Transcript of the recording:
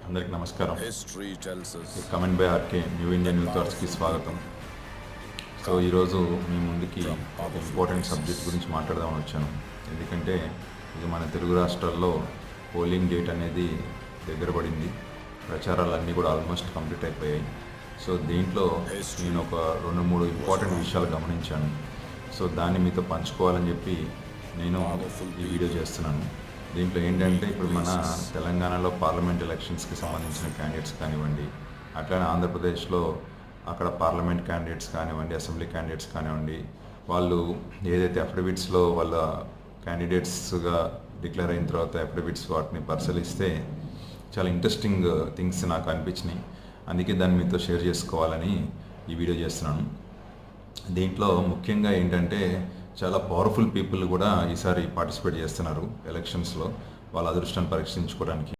అందరికి నమస్కారం. History tells us comment by RK new Indian new థాట్స్కి స్వాగతం. సో ఈరోజు మీ ముందుకి ఒక ఇంపార్టెంట్ సబ్జెక్ట్ గురించి మాట్లాడదామని వచ్చాను. ఎందుకంటే ఇది మన తెలుగు రాష్ట్రాల్లో పోలింగ్ డేట్ అనేది దగ్గర పడింది. ప్రచారాలన్నీ కూడా ఆల్మోస్ట్ కంప్లీట్ అయిపోయాయి. సో దీంట్లో నేను ఒక 2-3 ఇంపార్టెంట్ విషయాలు గమనించాను. సో దాన్ని మీతో పంచుకోవాలని చెప్పి నేను ఈ వీడియో చేస్తున్నాను. దీంట్లో ఏంటంటే ఇప్పుడు మన తెలంగాణలో పార్లమెంట్ ఎలక్షన్స్కి సంబంధించిన క్యాండిడేట్స్ కానివ్వండి, అట్లానే ఆంధ్రప్రదేశ్లో అక్కడ పార్లమెంట్ క్యాండిడేట్స్ కానివ్వండి, అసెంబ్లీ క్యాండిడేట్స్ కానివ్వండి, వాళ్ళు ఏదైతే అఫిడవిట్స్లో వాళ్ళ క్యాండిడేట్స్గా డిక్లేర్ అయిన తర్వాత అఫిడవిట్స్ వాటిని పరిశీలిస్తే చాలా ఇంట్రెస్టింగ్ థింగ్స్ నాకు అనిపించినాయి. అందుకే దాన్ని మీతో షేర్ చేసుకోవాలని ఈ వీడియో చేస్తున్నాను. దీంట్లో ముఖ్యంగా ఏంటంటే చాలా పవర్ఫుల్ పీపుల్ కూడా ఈసారి పార్టిసిపేట్ చేస్తున్నారు ఎలక్షన్స్లో వాళ్ళ అదృష్టాన్ని పరీక్షించుకోవడానికి.